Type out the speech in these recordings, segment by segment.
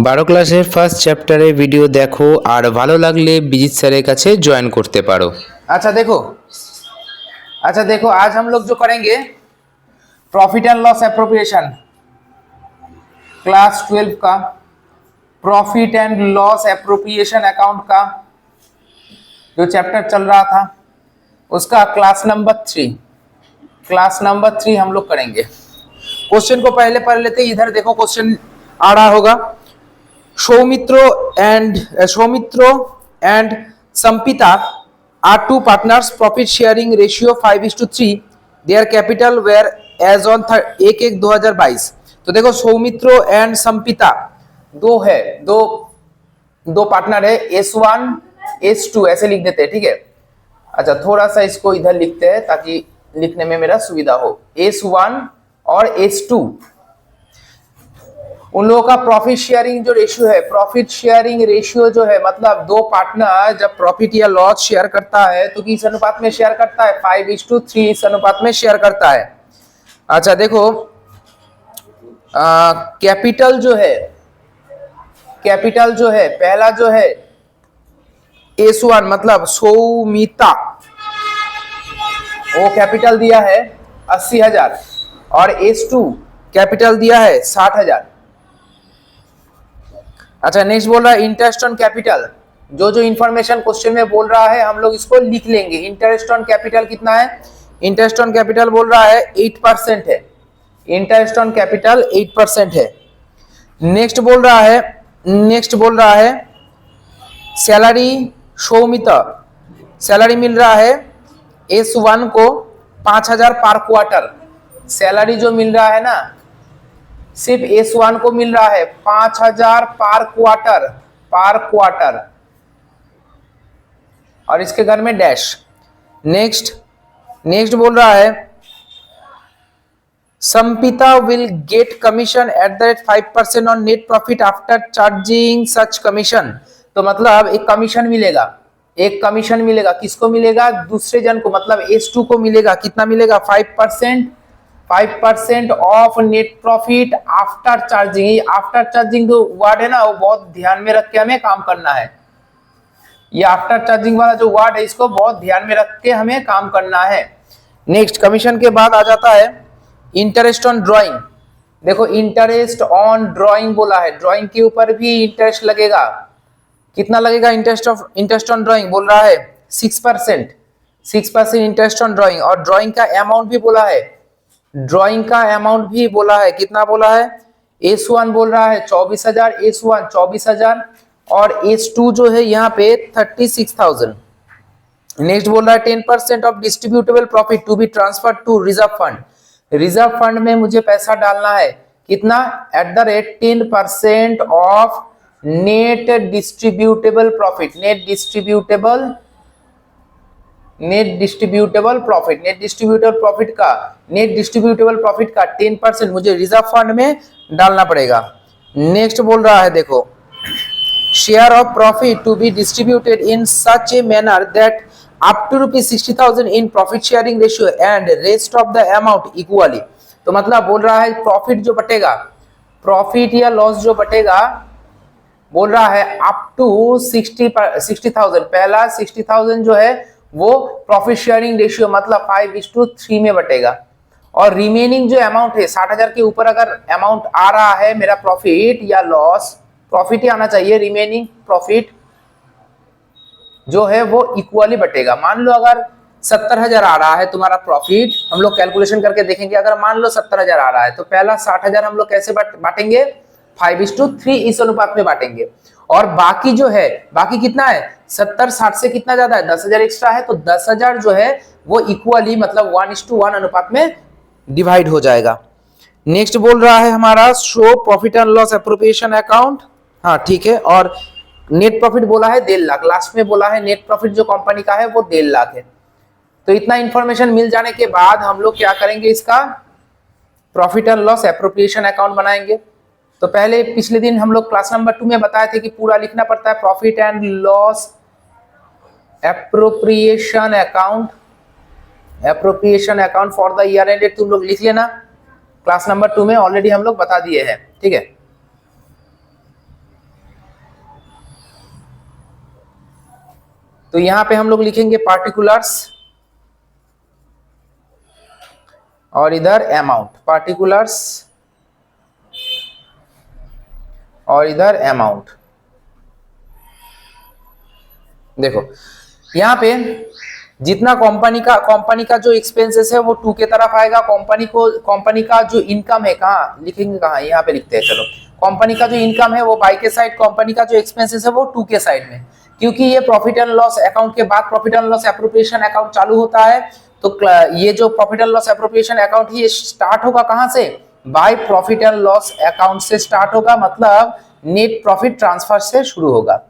12 ক্লাসের ফার্স্ট চ্যাপ্টারে ভিডিও দেখো আর ভালো লাগলে বিজিত স্যারের কাছে জয়েন করতে পারো। अच्छा देखो आज हम लोग जो करेंगे profit and loss appropriation class 12 का profit and loss appropriation account का जो चैप्टर चल रहा था उसका क्लास नंबर 3 हम लोग करेंगे। क्वेश्चन को पहले पढ़ लेते, इधर देखो क्वेश्चन आ रहा होगा। Soumitro and Sampita are two partners, profit sharing ratio 5:3, their capital were as on 1/1/2022। तो देखो सौमित्रो एंड संपिता दो पार्टनर है, S1 S2 ऐसे लिख देते हैं, ठीक है। अच्छा थोड़ा सा इसको इधर लिखते हैं ताकि लिखने में मेरा सुविधा हो। S1 और S2 उन लोगों का प्रॉफिट शेयरिंग जो रेशियो है, प्रॉफिट शेयरिंग रेशियो जो है मतलब दो पार्टनर जब प्रॉफिट या लॉस शेयर करता है तो किस अनुपात में शेयर करता है, 5:3 इस अनुपात में शेयर करता है। अच्छा देखो कैपिटल जो है पहला जो है S1 मतलब सौमिता, वो कैपिटल दिया है 80,000 और S2 कैपिटल दिया है 60,000। अच्छा नेक्स्ट बोल रहा है इंटरेस्ट ऑन कैपिटल, जो इंफॉर्मेशन क्वेश्चन में बोल रहा है हम लोग इसको लिख लेंगे। इंटरेस्ट ऑन कैपिटल कितना है, इंटरेस्ट ऑन कैपिटल बोल रहा है 8% है, इंटरेस्ट ऑन कैपिटल 8% है। नेक्स्ट बोल रहा है सैलरी सौमिता, सैलरी मिल रहा है S1 को 5,000 पर क्वार्टर, सैलरी जो मिल रहा है ना सिर्फ S1 को मिल रहा है 5,000 पर क्वार्टर और इसके घर में डैश। नेक्स्ट बोल रहा है Sampita will get commission at the rate 5% on net profit after charging such commission. तो मतलब एक कमीशन मिलेगा, किसको मिलेगा, दूसरे जन को, मतलब S2 को मिलेगा। कितना मिलेगा, 5% of net profit after charging. After charging जो वर्ड है ना वो बहुत ध्यान में रख के हमें काम करना है। ये आफ्टर चार्जिंग वाला जो वर्ड है इसको बहुत ध्यान में रख के हमें काम करना है। नेक्स्ट कमीशन के बाद आ जाता है इंटरेस्ट ऑन ड्राइंग। देखो इंटरेस्ट ऑन ड्राइंग बोला है, ड्राइंग के ऊपर भी इंटरेस्ट लगेगा। कितना लगेगा इंटरेस्ट ऑन ड्राइंग बोल रहा है 6% इंटरेस्ट ऑन ड्राइंग। और ड्राइंग का अमाउंट भी बोला है, कितना बोला है, S1 बोल रहा है 24,000 और S2 जो है यहाँ पे 36,000। नेक्स्ट बोल रहा है 10% of distributable profit to be transfer to reserve fund. Reserve fund में मुझे पैसा डालना है, कितना, at the rate 10% of net distributable profit. Net distributable profit का 10% मुझे रिजर्व फंड में डालना पड़ेगा। नेक्स्ट बोल रहा है देखो share of profit to be distributed in such a manner that up to ₹60,000 in profit sharing ratio and rest of the amount equally. तो मतलब बोल रहा है प्रॉफिट जो बटेगा, प्रॉफिट या लॉस जो बटेगा, बोल रहा है अप टू 60,000। पहला 60,000 जो है वो प्रॉफिट शेयरिंग रेशियो मतलब 5:3 में बटेगा और रिमेनिंग जो अमाउंट है 60,000 के ऊपर अगर अमाउंट आ रहा है मेरा प्रॉफिट या लॉस, प्रॉफिट ही आना चाहिए, रिमेनिंग प्रॉफिट जो है वो इक्वली बटेगा। मान लो अगर 70,000 आ रहा है तुम्हारा प्रॉफिट, हम लोग कैलकुलेशन करके देखेंगे। अगर मान लो 70,000 आ रहा है तो पहला 60,000 हम लोग कैसे बांटेंगे, 5:3 इस अनुपात में बांटेंगे। और बाकी जो है, बाकी कितना है, 70-60 से कितना ज्यादा है, 10,000 एक्स्ट्रा है, तो 10,000 जो है वो इक्वली मतलब 1:1 अनुपात में डिवाइड हो जाएगा। नेक्स्ट बोल रहा है हमारा show profit and loss appropriation account. हाँ ठीक है, और नेट प्रॉफिट बोला है 1.5 लाख, लास्ट में बोला है नेट प्रॉफिट जो कंपनी का है वो 1.5 लाख है। तो इतना इंफॉर्मेशन मिल जाने के बाद हम लोग क्या करेंगे, इसका profit and loss appropriation account बनाएंगे। तो पहले पिछले दिन हम लोग क्लास नंबर 2 में बताए थे कि पूरा लिखना पड़ता है profit and loss appropriation account for the year ended. तुम लोग लिख लेना, क्लास नंबर 2 में ऑलरेडी हम लोग बता दिए हैं, ठीक है। तो यहां पे हम लोग लिखेंगे पार्टिकुलर्स और इधर अमाउंट, पार्टिकुलर्स और इधर अमाउंट। देखो यहाँ पे जितना कंपनी का जो एक्सपेंसेस है वो 2 के तरफ आएगा। कंपनी का जो इनकम है कहाँ लिखेंगे, कहाँ यहाँ पे लिखते हैं, चलो कंपनी का जो इनकम है वो बाई के साइड, कंपनी का जो एक्सपेंसेस है वो 2 के साइड में, क्योंकि ये प्रॉफिट एंड लॉस अकाउंट के बाद profit and loss appropriation account चालू होता है। तो ये जो profit and loss appropriation account है ये स्टार्ट होगा कहाँ से, bye profit and loss account से स्टार्ट होगा, मतलब नेट प्रॉफिट ट्रांसफर से शुरू होगा।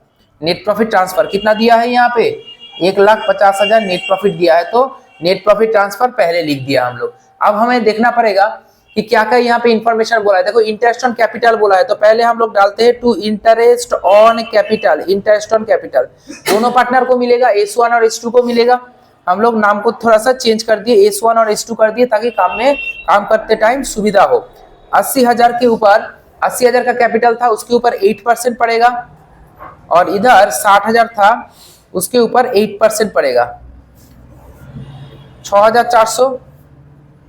नेट प्रॉफिट ट्रांसफर कितना दिया है यहाँ पे, 1,50,000 नेट प्रॉफिट दिया है, तो नेट प्रॉफिट ट्रांसफर पहले लिख दिया हम लोग। अब हमें देखना पड़ेगा कि क्या क्या यहाँ पे इंफॉर्मेशन बोला है। देखो इंटरेस्ट ऑन कैपिटल बोला है, तो पहले हम लोग डालते हैं to interest on capital. Interest on capital दोनों पार्टनर को मिलेगा, S1 और S2 को मिलेगा। हम लोग नाम को थोड़ा सा चेंज कर दिए, S1 और S2 कर दिए ताकि काम करते टाइम सुविधा हो। 80,000 के ऊपर, 80,000 का कैपिटल था, उसके ऊपर 8% पड़ेगा, और इधर 60,000 था उसके ऊपर 8% पड़ेगा। 6,400,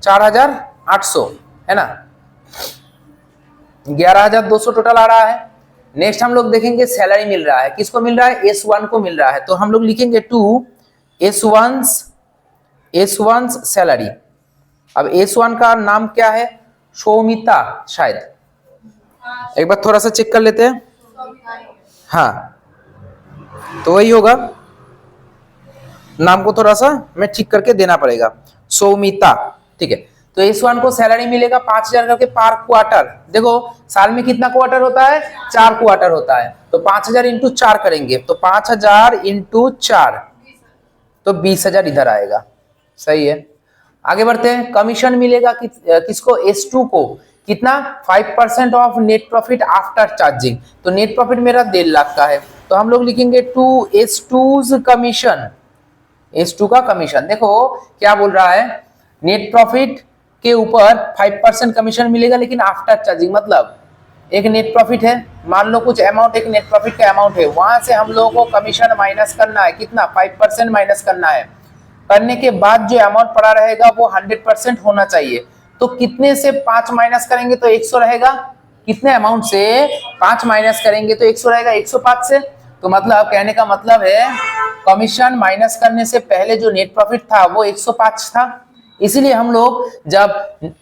4,800 है ना, 11,200 टोटल आ रहा है। नेक्स्ट हम लोग देखेंगे सैलरी मिल रहा है, किसको मिल रहा है, S1 को मिल रहा है, तो हम लोग लिखेंगे टू S1 सैलरी। अब S1 का नाम क्या है, शोमिता शायद, एक बार थोड़ा सा चेक कर लेते हैं। हाँ तो वही होगा, नाम को थोड़ा सा मैं ठीक करके देना पड़ेगा, सौमिता, ठीक है। तो S1 को सैलरी मिलेगा 5,000 करके पर क्वार्टर। देखो साल में कितना क्वार्टर होता है, 4 क्वार्टर होता है, तो 5,000 इंटू 4 करेंगे, तो 5,000 इंटू 4 तो 20,000 इधर आएगा, सही है। आगे बढ़ते हैं, कमीशन मिलेगा किसको, S2 को, कितना, 5% of net profit after charging. तो नेट प्रॉफिट मेरा 1.5 लाख का है, तो हम लोग लिखेंगे टू S2's कमीशन, S2 का कमीशन। देखो क्या बोल रहा है, नेट प्रॉफिट के ऊपर 5% कमीशन मिलेगा, लेकिन आफ्टर चार्जिंग, मतलब एक नेट प्रॉफिट है, मान लो कुछ अमाउंट, एक नेट प्रॉफिट का अमाउंट है, वहां से हम लोगों को कमीशन माइनस करना है, कितना, 5% माइनस करना है। करने के बाद जो अमाउंट पड़ा रहेगा वो 100% होना चाहिए। तो कितने से 5 माइनस करेंगे तो 100 रहेगा, कितने अमाउंट से 5 माइनस करेंगे तो 100 रहेगा, 105 से। तो मतलब कहने का मतलब है कमीशन माइनस करने से पहले जो नेट प्रॉफिट था वो 105 था। इसीलिए हम लोग जब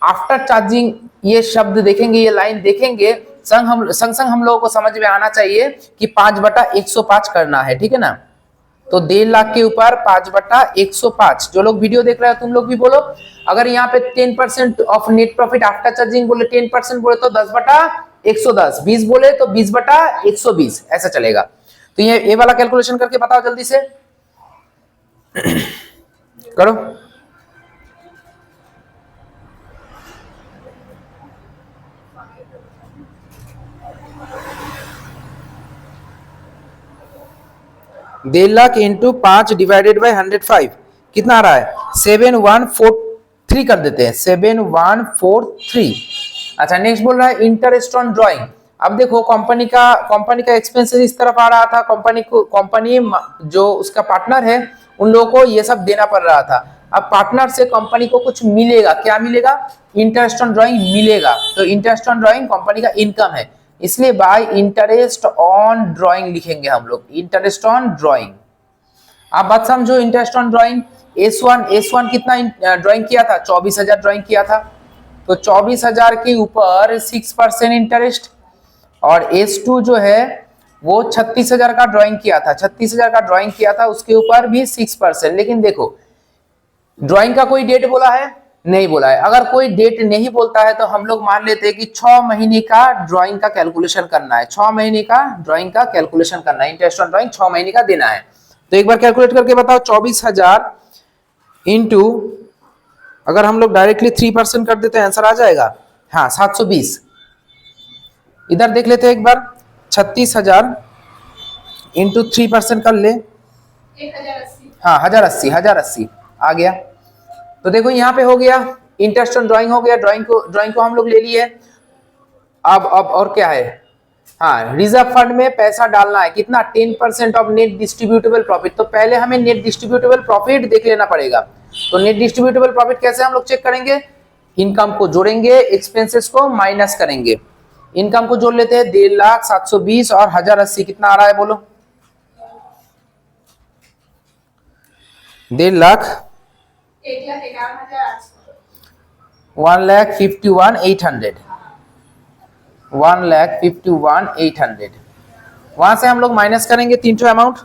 आफ्टर चार्जिंग ये शब्द देखेंगे, ये लाइन देखेंगे, संग हम लोगों को समझ में आना चाहिए कि 5/105 करना है, ठीक है ना। तो 1.5 लाख के ऊपर 5/105। जो लोग वीडियो देख रहे हो तुम लोग भी बोलो, अगर यहाँ पे 10% of net profit after charging बोले, 10% बोले तो 10/110, 20 बोले तो 20/120, ऐसा चलेगा। तो ये वाला कैलकुलेशन करके बताओ जल्दी से करो। डेढ़ लाख इंटू 5 डिवाइडेड बाई 105 कितना आ रहा है, 7143 कर देते हैं, 7143। अच्छा नेक्स्ट बोल रहा है इंटरेस्ट ऑन ड्राइंग। अब देखो कंपनी का एक्सपेंसेस इस तरफ आ रहा था, कंपनी जो उसका पार्टनर है उन लोगों को ये सब देना पड़ रहा था। अब पार्टनर से कंपनी को कुछ मिलेगा, क्या मिलेगा, इंटरेस्ट ऑन ड्राइंग मिलेगा। तो इंटरेस्ट ऑन ड्राइंग कंपनी का इनकम है, इसलिए बाय इंटरेस्ट ऑन ड्राइंग लिखेंगे हम लोग, इंटरेस्ट ऑन ड्राइंग। आप बात समझो, इंटरेस्ट ऑन ड्राइंग, S1 कितना ड्राइंग किया था, 24,000 ड्राइंग किया था, तो 24,000 के ऊपर 6% इंटरेस्ट, और S2 जो है वो 36,000 का ड्राइंग किया था, 36,000 का ड्राइंग किया था, उसके ऊपर भी 6%। लेकिन देखो ड्राइंग का कोई डेट बोला है, नहीं बोला है। अगर कोई डेट नहीं बोलता है तो हम लोग मान लेते हैं कि 6 महीने का ड्राइंग का कैलकुलेशन करना है, 6 महीने का ड्राइंग का कैलकुलेशन करना है, इंटरेस्ट ऑन ड्राइंग 6 महीने का देना है। तो एक बार कैलकुलेट करके बताओ, 24,000 इंटू, अगर हम लोग डायरेक्टली 3% कर देते हैं आंसर आ जाएगा, हाँ 720। इधर देख लेते हैं एक बार, 36,000 इंटू 3% कर ले, 1080, हाँ 1080 आ गया। तो देखो यहाँ पे हो गया इंटरेस्ट ऑन ड्राइंग, हो गया, ड्राइंग को हम लोग ले लिए। अब और क्या है, हाँ, रिजर्व फंड में पैसा डालना है कितना, 10% ऑफ नेट डिस्ट्रीब्यूटेबल प्रॉफिट। तो पहले हमें नेट डिस्ट्रीब्यूटेबल प्रॉफिट देख लेना पड़ेगा। तो नेट डिस्ट्रीब्यूटेबल प्रॉफिट कैसे हम लोग चेक करेंगे, इनकम को जोड़ेंगे, एक्सपेंसेस को माइनस करेंगे। इनकम को जोड़ लेते हैं, 1,0720 और 1080 कितना आ रहा है बोलो, 1,11,800, 1,51,800, 1,51,800। वहां से हम लोग माइनस करेंगे तीनों अमाउंट,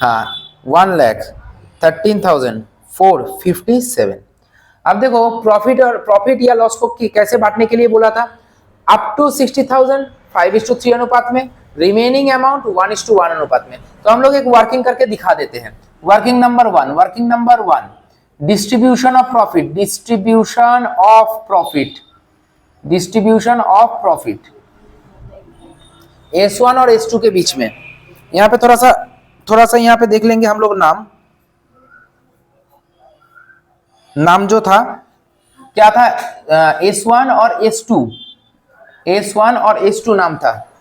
हाँ 1,13,457। अब देखो प्रॉफिट और प्रॉफिट या लॉस को कैसे बांटने के लिए बोला था, अप टू 60,000 5:3 अनुपात में, रिमेनिंग अमाउंट 1:1 अनुपात में। तो हम लोग एक वर्किंग करके दिखा देते हैं। Working number one, distribution of profit, distribution of profit S1 और S2 के बीच में। यहाँ पे थोड़ा सा यहाँ पे देख लेंगे हम लोग, नाम जो था क्या था, S1 और S2 नाम था।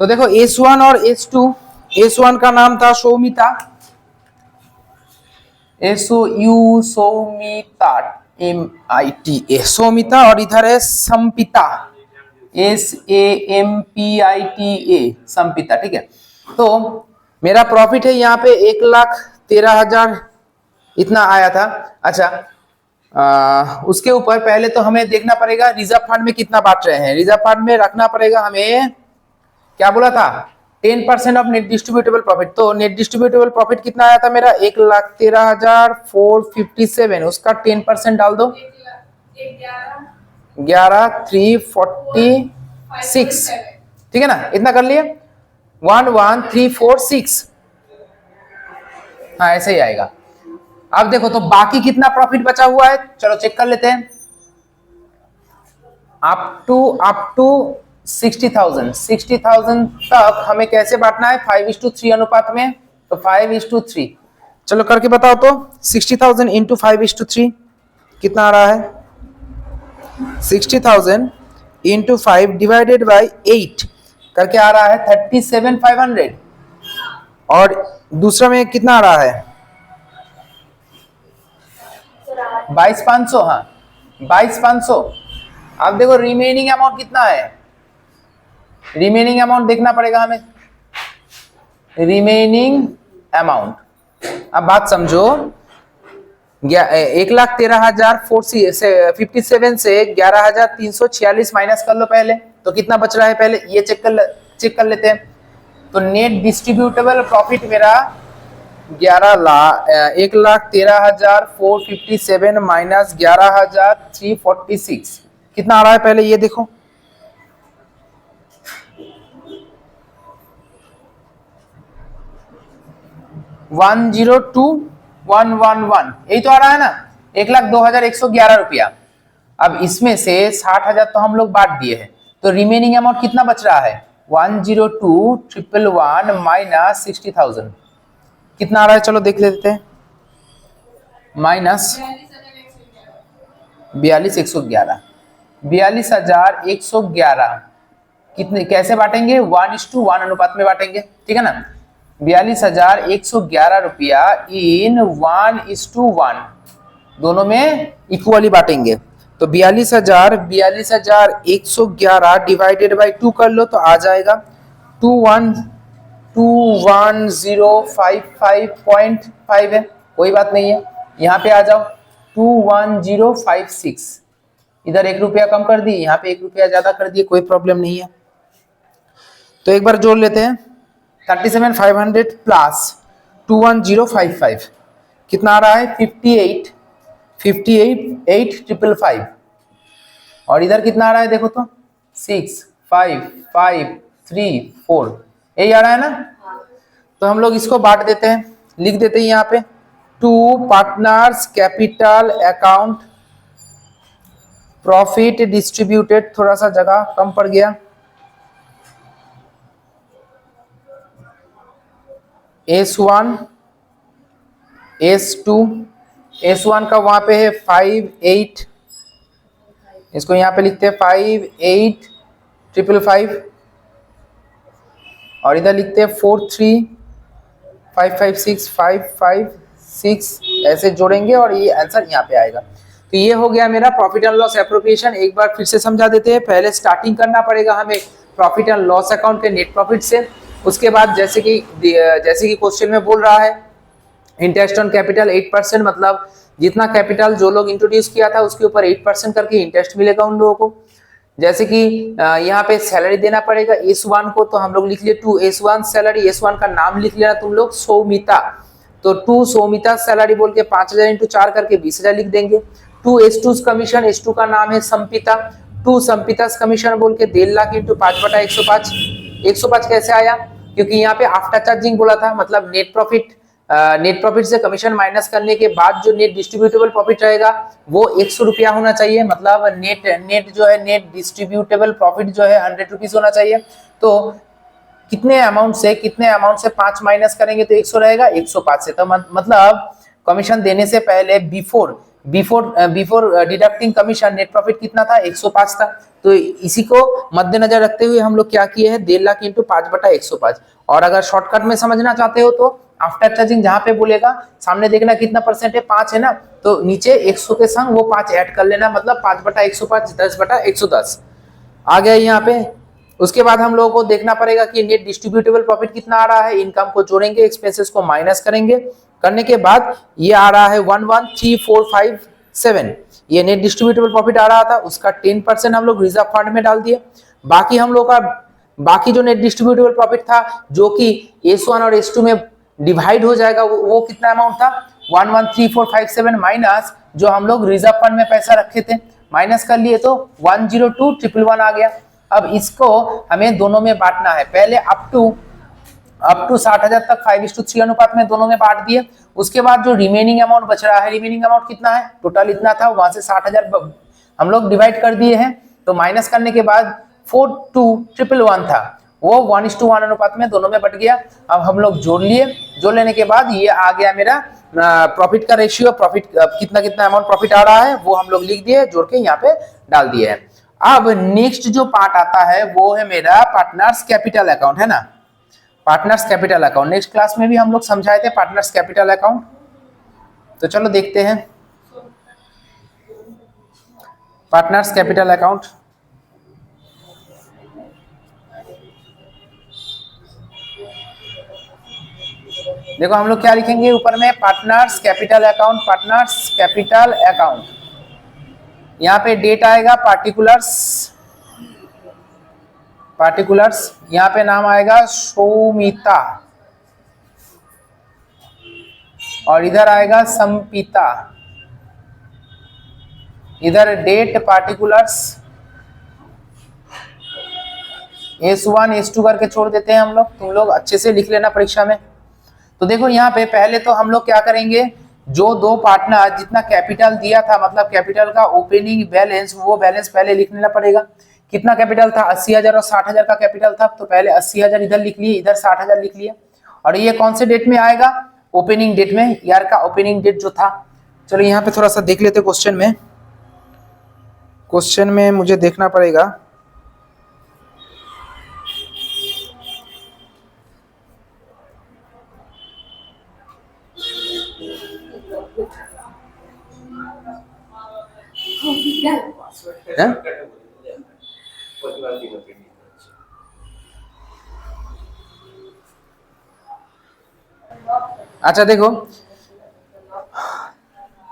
तो देखो S1 और S2, S1 का नाम था सौमिता, सौमिता MITA सौमिता, और इधर है संपिता, SAMPITA संपिता, ठीक है। तो मेरा प्रॉफिट है यहाँ पे 1,13,000 इतना आया था। अच्छा, उसके ऊपर पहले तो हमें देखना पड़ेगा रिजर्व फंड में कितना बांट रहे हैं। रिजर्व फंड में रखना पड़ेगा हमें, क्या बोला था, 10% ऑफ नेट डिस्ट्रीब्यूटेबल प्रॉफिट। तो नेट डिस्ट्रीब्यूटेबल प्रॉफिट कितना आया था मेरा, 1,13,457, उसका 10% डाल दो, 11,346, ठीक है ना, इतना कर लिए, 11,346, हाँ ऐसे ही आएगा। अब देखो तो बाकी कितना प्रॉफिट बचा हुआ है, चलो चेक कर लेते हैं। अप टू 60,000 तक हमें कैसे बांटना है, 5:3 अनुपात में। तो 5:3, चलो करके बताओ तो, 60,000 इंटू 5:3 कितना आ रहा है, 60,000 इंटू 5 डिवाइडेड बाई 8 करके आ रहा है 37,500। और दूसरा में कितना आ रहा है, 22,500, हाँ 22,500। अब देखो रिमेनिंग अमाउंट कितना है, रिमेनिंग अमाउंट देखना पड़ेगा हमें, रिमेनिंग अमाउंट। अब बात समझो, 1,13,457 से 11,346 माइनस कर लो पहले, तो कितना बच रहा है पहले ये चेक कर लेते हैं। तो नेट डिस्ट्रीब्यूटेबल प्रॉफिट मेरा 1,13,457 माइनस 11,346 कितना आ रहा है पहले ये देखो, 1,02,111, यही तो आ रहा है ना, 1,02,111 रुपया। अब इसमें से 60,000 तो हम लोग बांट दिए हैं, तो रिमेनिंग अमाउंट कितना बच रहा है, 1,02,111 माइनस 60,000 कितना आ रहा है, चलो देख लेते हैं, माइनस 42,111, 42,111 कितने कैसे बांटेंगे, 1:1 अनुपात में बांटेंगे, ठीक है ना। 42,111 रुपया इन 1:1 दोनों में इक्वली बांटेंगे। तो 42,111 डिवाइडेड बाई 2 कर लो तो आ जाएगा 21055.5 है, कोई बात नहीं है। यहाँ पे आ जाओ 21056, इधर 1 रुपया कम कर दी, यहाँ पे 1 रुपया ज्यादा कर दिए, कोई प्रॉब्लम नहीं है। तो एक बार जोड़ लेते हैं, 37,500 प्लस 21055 कितना आ रहा है, 58,855। और इधर कितना आ रहा है देखो तो, 6,5,5,3,4 यही आ रहा है ना। तो हम लोग इसको बांट देते हैं, लिख देते हैं यहाँ पे to partners capital account profit distributed, थोड़ा सा जगह कम पड़ गया, S1 S2, S1 का वहां पे है 58, इसको यहाँ पे लिखते हैं 58,555 और इधर लिखते हैं 43,556,556, ऐसे जोड़ेंगे और ये आंसर यहाँ पे आएगा। तो ये हो गया मेरा प्रॉफिट एंड लॉस एप्रोप्रिएशन। एक बार फिर से समझा देते हैं। पहले स्टार्टिंग करना पड़ेगा हमें प्रॉफिट एंड लॉस अकाउंट के नेट प्रॉफिट से। उसके बाद जैसे कि क्वेश्चन में बोल रहा है इंटरेस्ट ऑन कैपिटल 8%, मतलब जितना कैपिटल जो लोग इंट्रोड्यूस किया था उसके ऊपर 8% करके इंटरेस्ट मिलेगा उन लोगों को। जैसे कि यहाँ पे सैलरी देना पड़ेगा S1 को, तो हम लोग लिख लिए 2 S1 सैलरी, S1 का नाम लिख लेना तुम लोग सौमिता, तो 2 सौमिता सैलरी बोल के 5,000 इंटू 4 करके 20,000 लिख देंगे। 2 S2 कमीशन, S2 का नाम है संपिता, 2 संपिता कमीशन बोल के 1.5 लाख इंटू 5/105। 105 कैसे आया? क्योंकि यहाँ पे आफ्टर चार्जिंग बोला था, मतलब नेट प्रॉफिट से कमीशन माइनस करने के बाद जो नेट डिस्ट्रीब्यूटेबल प्रॉफिट रहेगा वो 100 रुपया होना चाहिए, मतलब नेट जो है नेट डिस्ट्रीब्यूटेबल प्रॉफिट जो है 100 रुपीज होना चाहिए। तो कितने अमाउंट से 5 माइनस करेंगे तो 100 रहेगा, 105 से, तो मतलब कमीशन देने से पहले before deducting commission net profit कितना था? 105 था। तो इसी को मद्देनजर रखते हुए हम लोग क्या किए हैं, 1.5 लाख इंटू 5/105। और अगर शॉर्टकट में समझना चाहते हो तो आफ्टर चार्जिंग जहां पे बोलेगा सामने देखना कितना परसेंट है, 5 है ना, तो नीचे 100 के संग वो 5 ऐड कर लेना, मतलब 5/105 10/110 आ गया यहाँ पे। उसके बाद हम लोगों को देखना पड़ेगा कि नेट डिस्ट्रीब्यूटेबल प्रॉफिट कितना आ रहा है, इनकम को जोड़ेंगे, एक्सपेंसेस को माइनस करेंगे, करने के बाद ये आ रहा है 113457, ये नेट डिस्ट्रीब्यूटेबल प्रॉफिट आ रहा था, उसका 10% हम लोग रिजर्व फंड में डाल दिए। बाकी हम लोग का बाकी जो नेट डिस्ट्रीब्यूटेबल प्रॉफिट था जो कि S1 और S2 में डिवाइड हो जाएगा, वो कितना अमाउंट था? 113457 माइनस जो हम लोग रिजर्व फंड में पैसा रखे थे, माइनस कर लिए तो 102,111 आ गया। अब इसको हमें दोनों में बांटना है। पहले अप टू 60,000 तक 5:3 अनुपात में दोनों में बांट दिए। उसके बाद जो रिमेनिंग अमाउंट बच रहा है, रिमेनिंग अमाउंट कितना है? टोटल इतना था, वहां से 60,000 हम लोग डिवाइड कर दिए हैं, तो माइनस करने के बाद 42,111 था, वो 1:1 अनुपात में दोनों में बट गया। अब हम लोग जोड़ लिए, जोड़ लेने के बाद ये आ गया मेरा प्रॉफिट का रेशियो, प्रॉफिट कितना अमाउंट प्रॉफिट आ रहा है वो हम लोग लिख दिए, जोड़ के यहाँ पे डाल दिए है। अब नेक्स्ट जो पार्ट आता है वो है मेरा पार्टनर्स कैपिटल अकाउंट, है ना, partners capital account. Next class में भी हम लोग समझाए थे पार्टनर्स कैपिटल अकाउंट, तो चलो देखते हैं पार्टनर्स कैपिटल अकाउंट। देखो हम लोग क्या लिखेंगे ऊपर में, partners capital account, partners capital account. यहाँ पे डेट आएगा पार्टिकुलर्स, यहाँ पे नाम आएगा सौमिता और इधर आएगा संपिता, इधर डेट पार्टिकुलर्स S1 S2 करके छोड़ देते हैं हम लोग, तुम लोग अच्छे से लिख लेना परीक्षा में। तो देखो यहाँ पे पहले तो हम लोग क्या करेंगे, जो दो पार्टनर जितना कैपिटल दिया था, मतलब कैपिटल का ओपनिंग बैलेंस, वो बैलेंस पहले लिख लेना पड़ेगा। कितना कैपिटल था? 80,000 और 60,000 का कैपिटल था, तो पहले 80,000 इधर लिख लिए, इधर 60,000 लिख लिए। और ये कौन से डेट में आएगा? ओपनिंग डेट में, ईयर का ओपनिंग डेट जो था। चलो यहाँ पे थोड़ा सा देख लेते क्वेश्चन में मुझे देखना पड़ेगा। अच्छा देखो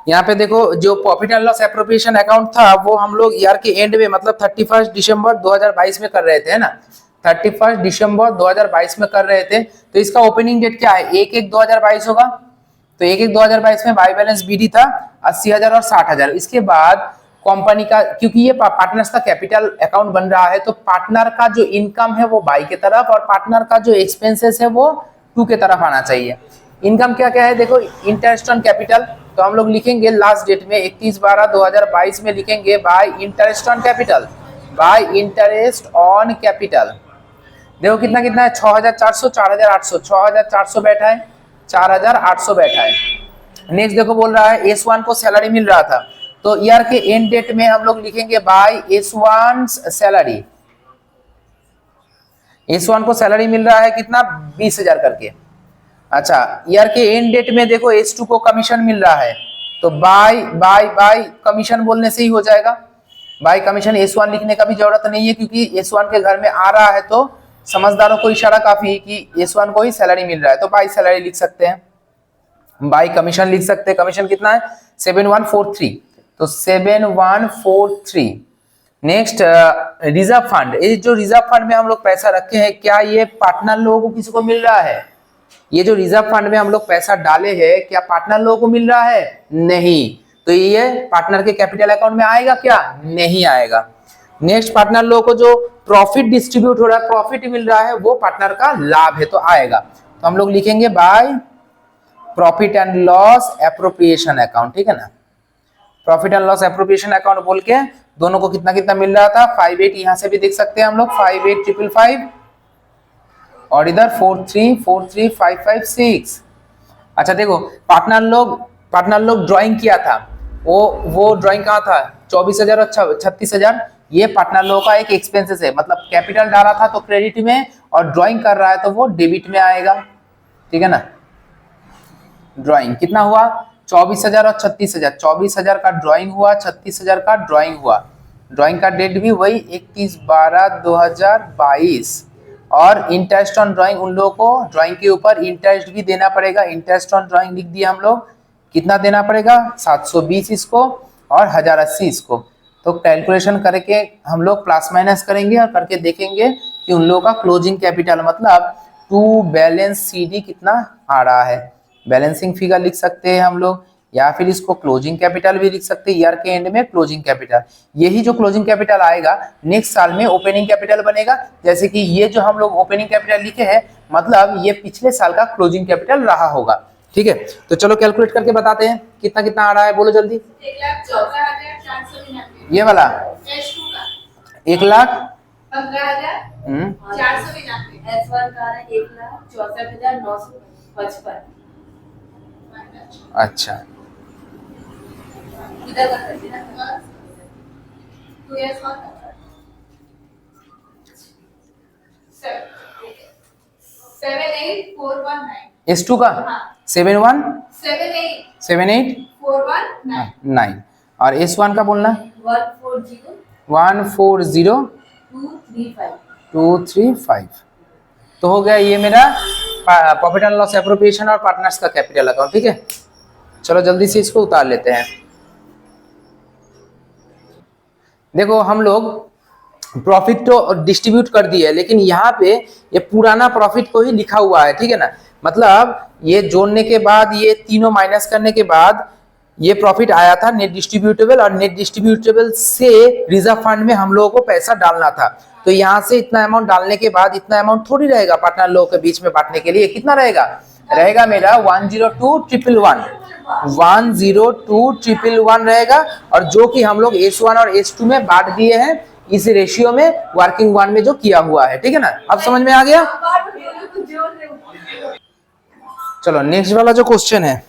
यहाँ पे देखो, जो profit and loss appropriation account था वो हम लोग ईयर के एंड में, मतलब 31 दिसंबर 2022 में कर रहे थे, है ना, 31 दिसंबर 2022 में कर रहे थे। तो इसका ओपनिंग डेट क्या है? 1/1/2022 होगा, तो 1/1/2022 में बाय बैलेंस बीडी था 80,000 और 60,000। इसके बाद कंपनी का, क्योंकि ये पार्टनर्स का कैपिटल अकाउंट बन रहा है, तो पार्टनर का जो इनकम है वो बाई के तरफ और पार्टनर का जो एक्सपेंसेस है वो टू के तरफ आना चाहिए। इनकम क्या क्या है देखो, इंटरेस्ट ऑन कैपिटल, तो हम लोग लिखेंगे लास्ट डेट में 31/12/2022 में लिखेंगे bye interest on capital, bye interest on capital. देखो कितना कितना है, 6400, 4800, 6400 बैठा है, 4800 बैठा है। नेक्स्ट देखो बोल रहा है S1 को सैलरी मिल रहा था, तो ईयर के एंड डेट में हम लोग लिखेंगे बाय S1 सैलरी। S1 को सैलरी मिल रहा है कितना, 20,000 करके। अच्छा, ईयर के एंड डेट में देखो S2 को कमीशन मिल रहा है, तो बाय बाय बाय कमीशन बोलने से ही हो जाएगा। बाय कमीशन S1 लिखने का भी जरूरत नहीं है, क्योंकि S1 के घर में आ रहा है, तो समझदारों को इशारा काफी है कि S1 को ही सैलरी मिल रहा है, तो बाय सैलरी लिख सकते हैं, बाय कमीशन लिख सकते हैं। कमीशन कितना है, 7143, तो 7143। नेक्स्ट रिजर्व फंड, ये जो रिजर्व फंड में हम लोग पैसा रखे हैं, क्या ये पार्टनर लोगों को किसी को मिल रहा है? ये जो रिजर्व फंड में हम लोग पैसा डाले हैं, क्या पार्टनर लोगों को मिल रहा है? नहीं, तो ये पार्टनर के कैपिटल अकाउंट में आएगा क्या? नहीं आएगा। नेक्स्ट, पार्टनर लोगों को जो प्रॉफिट डिस्ट्रीब्यूट हो रहा है, प्रॉफिट मिल रहा है, वो पार्टनर का लाभ है, तो आएगा। तो हम लोग लिखेंगे by profit and loss appropriation account, ठीक है ना। Profit and loss appropriation account बोल के दोनों को कितना कितना मिल रहा था, 58, यहां से भी देख सकते हैं हम लोग 58,555, और इधर 43,43,556। अच्छा देखो, पार्टनर लोग ड्राइंग किया था, वो ड्राइंग कहाँ था, 24,000 और 36,000, ये पार्टनर लोगों का एक एक्सपेंसेस है, मतलब कैपिटल डाला था तो क्रेडिट में, और ड्राइंग कर रहा है तो वो डेबिट में आएगा, ठीक है ना। ड्राइंग कितना हुआ, 24,000 और 36,000, 24,000 का ड्राइंग हुआ, 36,000 का ड्राइंग हुआ। ड्राइंग का डेट भी वही 31/12/2022, और इंटरेस्ट ऑन ड्राइंग, उन लोगों को ड्राइंग के ऊपर इंटरेस्ट भी देना पड़ेगा। इंटरेस्ट ऑन ड्राइंग लिख दिया हम लोग, कितना देना पड़ेगा, 720 इसको और 1080 इसको। तो कैलकुलेशन करके हम लोग प्लस माइनस करेंगे और करके देखेंगे कि उन लोगों का क्लोजिंग कैपिटल मतलब टू बैलेंस CD कितना आ रहा है। बैलेंसिंग फिगर लिख सकते हैं हम लोग, या फिर इसको क्लोजिंग कैपिटल भी लिख सकते हैं, ईयर के एंड में क्लोजिंग कैपिटल। यही जो क्लोजिंग कैपिटल आएगा नेक्स्ट साल में ओपनिंग कैपिटल बनेगा। जैसे कि ये जो हम लोग ओपनिंग कैपिटल लिखे हैं, मतलब ये पिछले साल का क्लोजिंग कैपिटल रहा होगा, ठीक है। तो चलो कैलकुलेट करके बताते हैं कितना कितना आ रहा है, बोलो जल्दी। 1,14,499, ये वाला 1,15,499, S1 का है 1,64,955। अच्छा, इधर कर सकते हैं ना, 2 years और 7,8,419, S2 का हाँ। 7,8,419, और S1 का बोलना 140,235। तो हो गया ये मेरा प्रॉफिट एंड लॉस एप्रोप्रिएशन और पार्टनर्स का कैपिटल अकाउंट, ठीक है। चलो जल्दी से इसको उतार लेते हैं। देखो हम लोग प्रॉफिट तो डिस्ट्रीब्यूट कर दिए, लेकिन यहाँ पे ये पुराना प्रॉफिट को ही लिखा हुआ है, ठीक है ना। मतलब ये जोड़ने के बाद, ये तीनों माइनस करने के बाद ये प्रॉफिट आया था नेट डिस्ट्रीब्यूटेबल, और नेट डिस्ट्रीब्यूटेबल से रिजर्व फंड में हम लोगों को पैसा डालना था। तो यहाँ से इतना अमाउंट डालने के बाद इतना अमाउंट थोड़ी रहेगा पार्टनर लोगों के बीच में बांटने के लिए। कितना रहेगा, रहेगा मेरा 102,111, 102,111 रहेगा, और जो कि हम लोग S1 और S2 में बांट दिए हैं इस रेशियो में, वर्किंग वन में जो किया हुआ है, ठीक है ना। अब समझ में आ गया। चलो नेक्स्ट वाला जो क्वेश्चन है,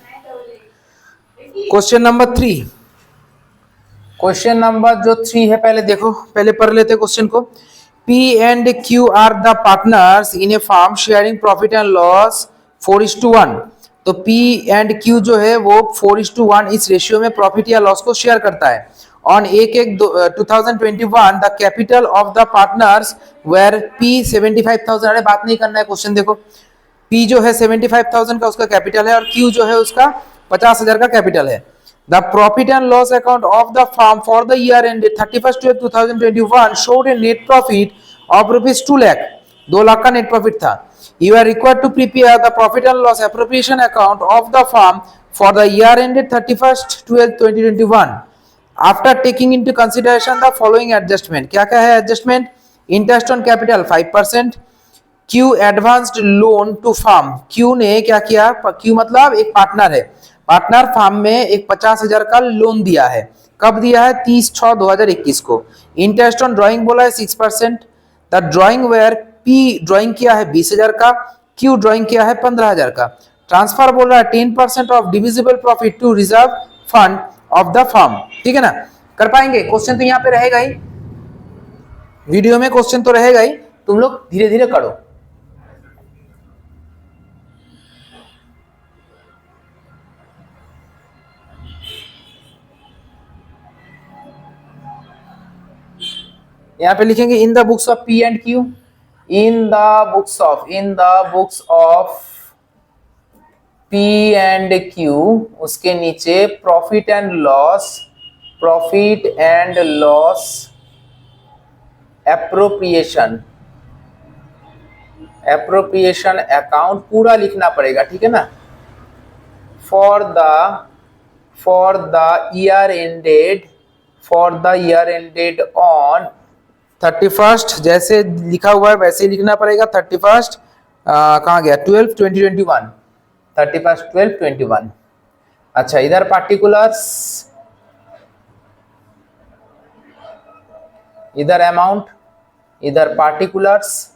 क्वेश्चन नंबर 3। क्वेश्चन नंबर जो 3 है, पहले देखो, पहले पढ़ लेते क्वेश्चन को। P and Q are the partners in a firm sharing profit and loss 4:1। तो P and Q जो है वो 4:1 इस रेशियो में प्रॉफिट या लॉस को शेयर करता है। On 1/1/2021 the capital of the partners were P 75,000। अरे बात नहीं करना है, क्वेश्चन देखो। P जो है 75,000 का उसका कैपिटल है, और Q जो है उसका 50,000 का कैपिटल है। The profit and loss account of the firm for the year ended 31/12/2021 showed a net profit of ₹2 lakh। 2 lakh का नेट प्रॉफिट था। You are required to prepare the profit and loss appropriation account of the firm for the year ended 31/12/2021 after taking into consideration the following adjustment। क्या क्या है adjustment? Interest on capital 5%, Q advanced loan to firm, Q ने क्या किया, Q मतलब एक partner है, partner farm में एक 50,000 का लोन दिया है। कब दिया है? 30/6/2021 को। इंटरेस्ट ऑन ड्राइंग बोला है 6%। The drawing where P drawing किया है 20,000 का, क्यू ड्राइंग किया है 15,000 का। ट्रांसफर बोल रहा है 10% of divisible profit to reserve fund of the firm. ठीक है ना, कर पाएंगे? क्वेश्चन तो यहाँ पे रहेगा ही, वीडियो में क्वेश्चन तो रहेगा ही, तुम लोग धीरे धीरे करो। यहाँ पे लिखेंगे in the books of P and Q, in the books of P and Q, उसके नीचे profit and loss appropriation account पूरा लिखना पड़ेगा। ठीक है ना, for the year ended on 31st, जैसे लिखा हुआ है वैसे ही लिखना पड़ेगा। 31st कहाँ गया, 12/2021, 31/12/21। अच्छा, इधर पार्टिकुलर्स, इधर अमाउंट, इधर पार्टिकुलर्स,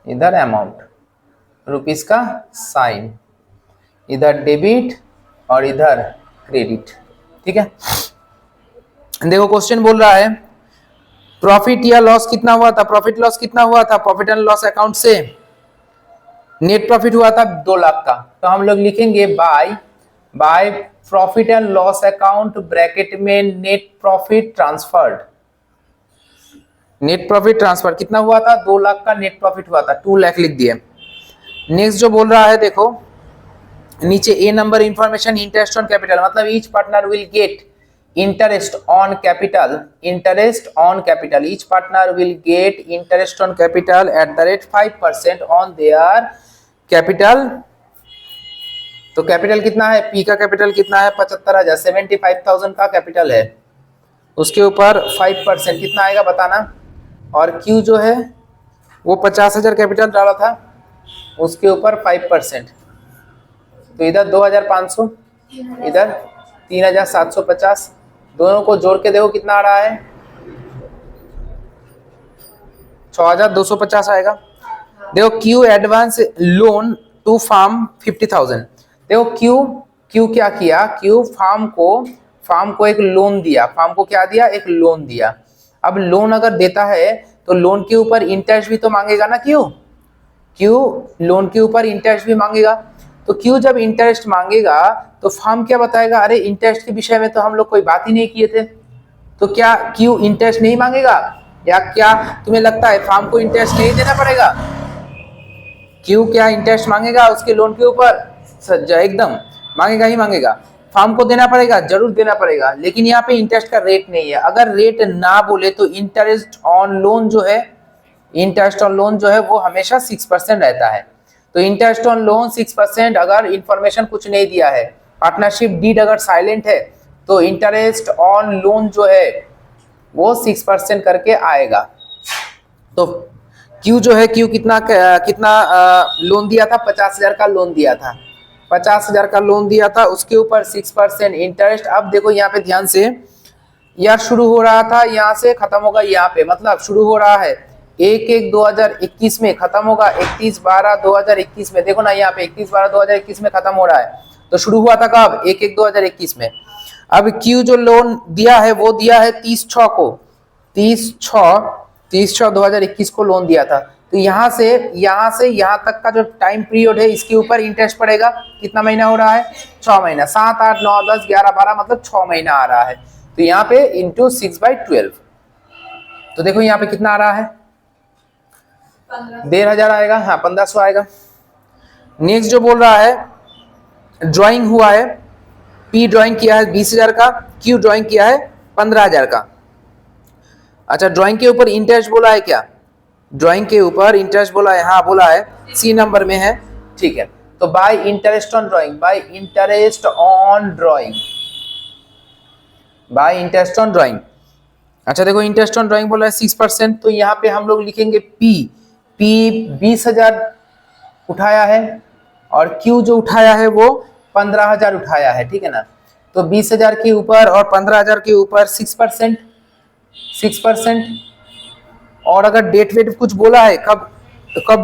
इधर अमाउंट, रुपीस का साइन, इधर डेबिट और इधर क्रेडिट। ठीक है, देखो क्वेश्चन बोल रहा है प्रॉफिट या लॉस कितना हुआ था, प्रॉफिट लॉस कितना हुआ था, प्रॉफिट एंड लॉस अकाउंट से नेट प्रॉफिट हुआ था 2 लाख का। तो हम लोग लिखेंगे by profit and loss account bracket में net profit transferred. Net profit transfer कितना हुआ था, 2 लाख का नेट प्रॉफिट हुआ था, 2 लाख लिख दिए। नेक्स्ट जो बोल रहा है देखो नीचे a number information, interest on capital, मतलब each partner will get interest on capital, each partner will get interest on capital at the rate 5% on their capital। तो कैपिटल कितना है, पी का कैपिटल कितना है, 75,000, 75,000 का कैपिटल है, उसके ऊपर 5% कितना आएगा बताना। और क्यू जो है वो 50,000 कैपिटल डाला था, उसके ऊपर 5%, तो इधर 2,500, इधर 3,750, दोनों को जोड़ के देखो कितना आ रहा है, 6,250 आएगा। देखो Q advance loan to firm 50,000। देखो क्यू क्या किया, क्यू फार्म को एक लोन दिया, फार्म को क्या दिया, एक लोन दिया। अब लोन अगर देता है तो लोन के ऊपर इंटरेस्ट भी तो मांगेगा ना, क्यू लोन के ऊपर इंटरेस्ट भी मांगेगा। तो क्यू जब इंटरेस्ट मांगेगा तो फार्म क्या बताएगा, अरे इंटरेस्ट के विषय में तो हम लोग कोई बात ही नहीं किए थे, तो क्या क्यू इंटरेस्ट नहीं मांगेगा, या क्या तुम्हें लगता है फार्म को इंटरेस्ट नहीं देना पड़ेगा? क्यू क्या इंटरेस्ट मांगेगा उसके लोन के ऊपर? एकदम मांगेगा ही मांगेगा, फार्म को देना पड़ेगा, जरूर देना पड़ेगा। लेकिन यहाँ पे इंटरेस्ट का रेट नहीं है, अगर रेट ना बोले तो इंटरेस्ट ऑन लोन जो है वो हमेशा 6% रहता है। तो इंटरेस्ट ऑन लोन 6%, अगर इंफॉर्मेशन कुछ नहीं दिया है, पार्टनरशिप डीड अगर साइलेंट है, तो इंटरेस्ट ऑन लोन जो है वो 6% करके आएगा। तो क्यू जो है, क्यू कितना लोन दिया था, 50,000 का लोन दिया था, 50,000 का लोन दिया था, उसके ऊपर 6% इंटरेस्ट। अब देखो यहाँ पे ध्यान से, यार शुरू हो रहा था यहाँ से, खत्म होगा यहाँ पे, मतलब शुरू हो रहा है 1/1/2021 में, खत्म होगा 31/12/2021 में। देखो ना यहाँ पे 31/12/2021 में खत्म हो रहा है, तो शुरू हुआ था कब, 1/1/2021 में। अब क्यू जो लोन दिया है वो दिया है 30/6 को, 30/6/2021 को लोन दिया था। तो यहाँ से यहाँ तक का जो टाइम पीरियड है, इसके ऊपर इंटरेस्ट पड़ेगा। कितना महीना हो रहा है, 6 महीना, 7, 8, 9, 10, 11, 12, मतलब 6 महीना आ रहा है। तो यहाँ पे इंटू 6/12, तो देखो यहाँ पे कितना आ रहा है, 1,500 आएगा, हाँ 1,500 आएगा। नेक्स्ट जो बोल रहा है ड्राइंग हुआ है, पी ड्राइंग किया है 20,000 का, क्यू ड्राइंग किया है 15,000 का। अच्छा, ड्राइंग के ऊपर इंटरेस्ट बोला है क्या, ड्राइंग के ऊपर इंटरेस्ट बोला है, हाँ बोला है, सी नंबर में है। ठीक है, तो bye interest on drawing, bye interest on drawing, अच्छा देखो, इंटरेस्ट ऑन ड्राइंग बोला है 6%, तो यहाँ पे हम लोग लिखेंगे पी 20,000 उठाया है, और क्यू जो उठाया है वो 15,000 उठाया है, ठीक है ना। तो 20,000 के ऊपर और 15,000 के ऊपर 6%। और अगर डेट वेट कुछ बोला है, कब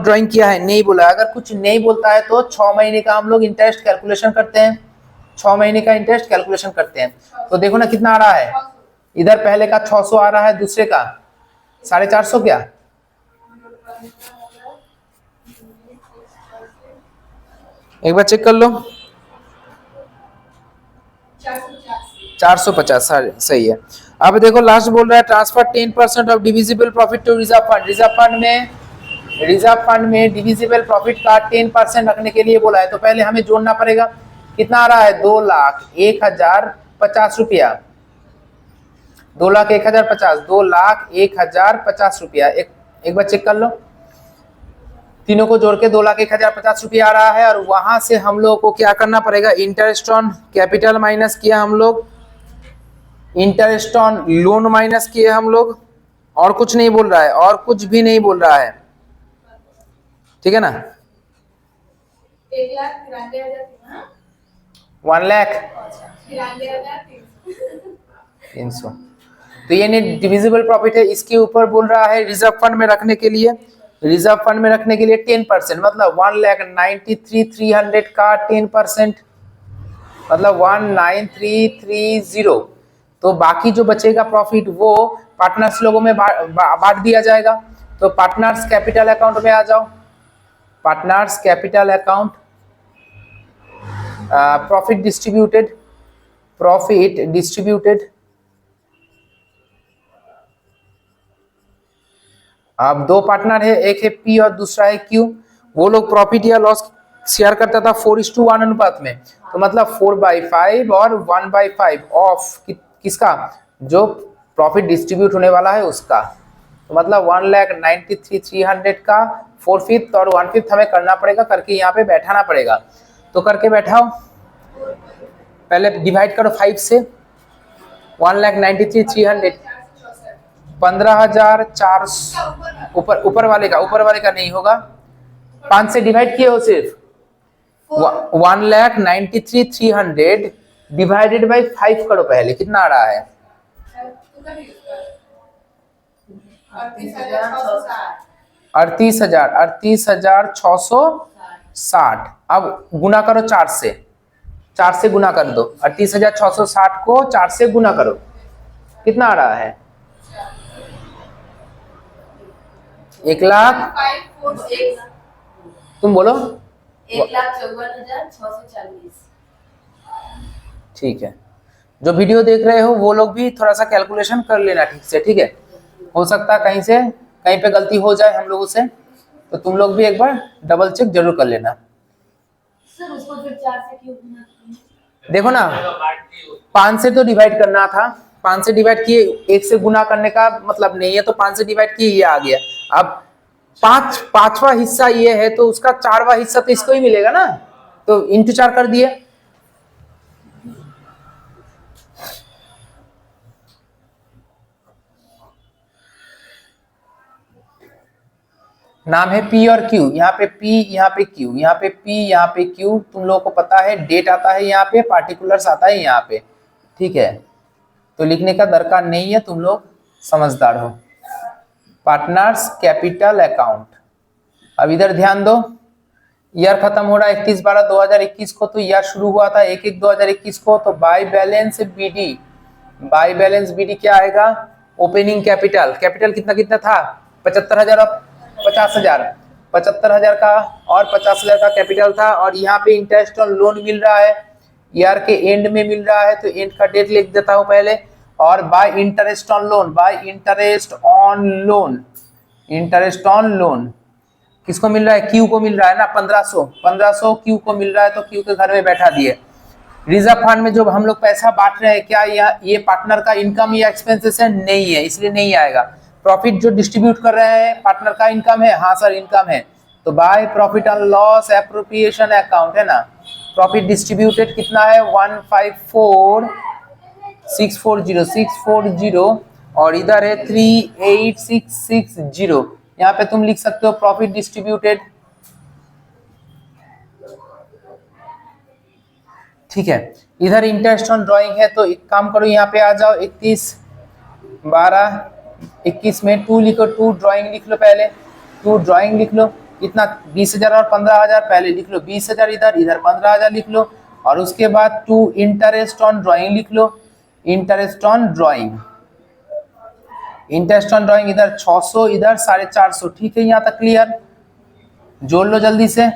ड्राइंग किया है, नहीं बोला। अगर कुछ नहीं बोलता है तो 6 महीने का हम लोग इंटरेस्ट कैलकुलेशन करते हैं, 6 महीने का इंटरेस्ट कैलकुलेशन करते हैं। तो देखो ना कितना आ रहा है, इधर पहले का 600 आ रहा है, दूसरे का 450 क्या, एक बार चेक कर लो। 450 सही है। अब देखो लास्ट बोल रहा है transfer 10% of divisible profit to reserve fund. Reserve fund में डिविजिबल प्रॉफिट का 10% रखने के लिए बोला है, तो पहले हमें जोड़ना पड़ेगा। कितना आ रहा है, 2,01,050 रुपया, 2,01,050, 2,01,050 रुपया। एक बार चेक कर लो, तीनों को जोड़ के 2,01,050 रुपया आ रहा है। और वहां से हम लोग को क्या करना पड़ेगा, इंटरेस्ट ऑन कैपिटल माइनस किया हम लोग, इंटरेस्ट ऑन लोन माइनस किए हम लोग, और कुछ नहीं बोल रहा है, और कुछ भी नहीं बोल रहा है, ठीक है ना। 1,93,300, तो ये नहीं डिविजिबल प्रॉफिट है, इसके ऊपर बोल रहा है रिजर्व फंड में रखने के लिए। रिजर्व फंड में रखने के लिए 10%, मतलब 1,93,300 का 10%, मतलब 19,330। तो बाकी जो बचेगा प्रॉफिट वो पार्टनर्स लोगों में बांट दिया जाएगा। तो पार्टनर्स कैपिटल अकाउंट में आ जाओ, partners capital account, profit distributed. अब दो पार्टनर है, एक है पी और दूसरा है क्यू। वो लोग प्रॉफिट या लॉस शेयर करता था 4:1 अनुपात में, तो मतलब 4/5 और 1/5 ऑफ किसका, जो प्रॉफिट डिस्ट्रीब्यूट होने वाला है उसका। तो मतलब 1,93,300 का 4/5 और 1/5 हमें करना पड़ेगा, करके यहाँ पे बैठाना पड़ेगा। तो करके बैठाओ, पहले डिवाइड करो 5 से। 1,93,300 15,400, ऊपर वाले का नहीं होगा, 5 से डिवाइड किए हो सिर्फ। 1,93,300 डिवाइडेड बाई 5 करो पहले, कितना आ रहा है, 38,660। अब गुना करो 4 से गुना कर दो, 38,660 को 4 से गुना करो, कितना आ रहा है, 1,00,000, तुम बोलो, 1,54,640। ठीक है। जो वीडियो देख रहे हो वो लोग भी थोड़ा सा कैलकुलेशन कर लेना ठीक से, ठीक है। हो सकता है कहीं पे गलती हो जाए हम लोगों से, तो तुम लोग भी एक बार डबल चेक जरूर कर लेना। सर उसको फिर 4 से क्यों गुना किए? देखो ना, 5 से तो डिवाइड करना था, 5 से डिवाइड किए, 1 से गुना करने का मतलब नहीं है, तो 5 से डिवाइड किए, ये आ गया। अब पांचवा हिस्सा ये है, तो उसका 4वां हिस्सा तो इसको ही मिलेगा ना, तो इंटू 4 कर दिए। नाम है पी और क्यू, यहाँ पे पी, यहाँ पे क्यू, यहाँ पे पी, यहाँ पे क्यू। तुम लोगों को पता है डेट आता है यहाँ पे, पार्टिकुलर्स आता है यहाँ पे, ठीक है। तो लिखने का दरकार नहीं है, तुम लोग समझदार हो। Partners capital account. अब इधर ध्यान दो, ईयर खत्म हो रहा है 31/12/2021 को, तो ईयर शुरू हुआ था 1/1/2021 को। तो बाय बैलेंस बीडी क्या आएगा, ओपनिंग कैपिटल कितना था, 75,000 और 50,000, 75,000 का और 50,000 का कैपिटल था। और यहाँ पे इंटरेस्ट ऑन लोन मिल रहा है, ईयर के एंड में मिल रहा है, तो एंड का डेट लिख देता हूं पहले। और बाय इंटरेस्ट ऑन लोन किसको मिल रहा है, क्यू को मिल रहा है ना, 1500 क्यू को मिल रहा है, तो क्यू के घर में बैठा दिए। रिजर्व फंड में जो हम लोग पैसा बांट रहे हैं, क्या ये पार्टनर का इनकम या एक्सपेंसेस है, नहीं है, इसलिए नहीं आएगा। प्रॉफिट जो डिस्ट्रीब्यूट कर रहे हैं पार्टनर का इनकम है, हाँ सर इनकम है, तो bye profit and loss appropriation account है ना। प्रॉफिट डिस्ट्रीब्यूटेड कितना है, 154,640 और इधर है 38660। यहाँ पे तुम लिख सकते हो प्रॉफिट डिस्ट्रीब्यूटेड, ठीक है। इधर इंटरेस्ट ऑन ड्राइंग है, तो एक काम करो यहाँ पे आ जाओ, 21 में 2 लिखो, 2 ड्राइंग लिख लो, पहले 2 ड्राइंग लिख लो। कितना 20,000 और 15,000, पहले लिख लो 20,000 इधर, इधर 15,000 लिख लो। और उसके बाद 2 इंटरेस्ट ऑन ड्राइंग लिख लो, interest on drawing, interest on drawing इधर 600, इधर 450, ठीक है। यहाँ तक क्लियर? जोड़ लो जल्दी से,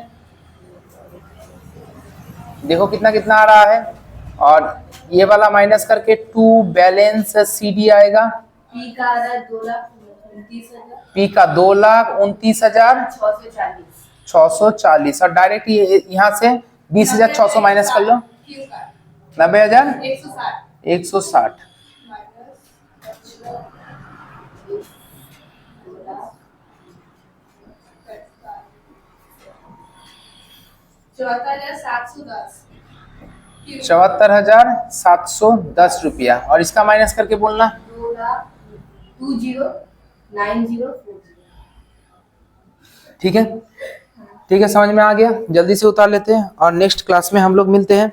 देखो कितना कितना आ रहा है। और ये वाला माइनस करके 2 बैलेंस CD आएगा, पी का आ रहा है 2,29,000, पी का 2,29,640, 640, और डायरेक्ट ये यहाँ से 20,600 माइनस कर लो, क्यू का 90,000 160 160, -710 74,710 रुपया। और इसका माइनस करके बोलना 2,20,9040। ठीक है, ठीक है, समझ में आ गया। जल्दी से उतार लेते हैं और नेक्स्ट क्लास में हम लोग मिलते हैं।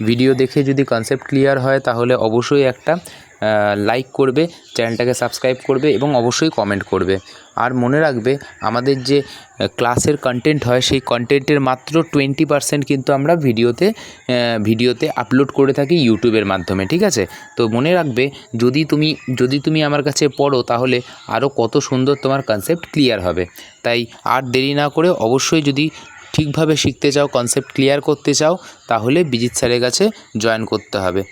ভিডিও দেখে যদি কনসেপ্ট ক্লিয়ার হয় তাহলে অবশ্যই একটা লাইক করবে, চ্যানেলটাকে সাবস্ক্রাইব করবে এবং অবশ্যই কমেন্ট করবে। আর মনে রাখবে আমাদের যে ক্লাসের কন্টেন্ট হয় সেই কন্টেন্টের মাত্র 20% কিন্তু আমরা ভিডিওতে আপলোড করে থাকি ইউটিউবের মাধ্যমে, ঠিক আছে। তো মনে রাখবে যদি তুমি আমার কাছে পড়ো তাহলে আরও কত সুন্দর তোমার কনসেপ্ট ক্লিয়ার হবে। তাই আর দেরি না করে অবশ্যই যদি ঠিকভাবে শিখতে চাও, কনসেপ্ট ক্লিয়ার করতে চাও, তাহলে বিজিত স্যারের কাছে জয়েন করতে হবে।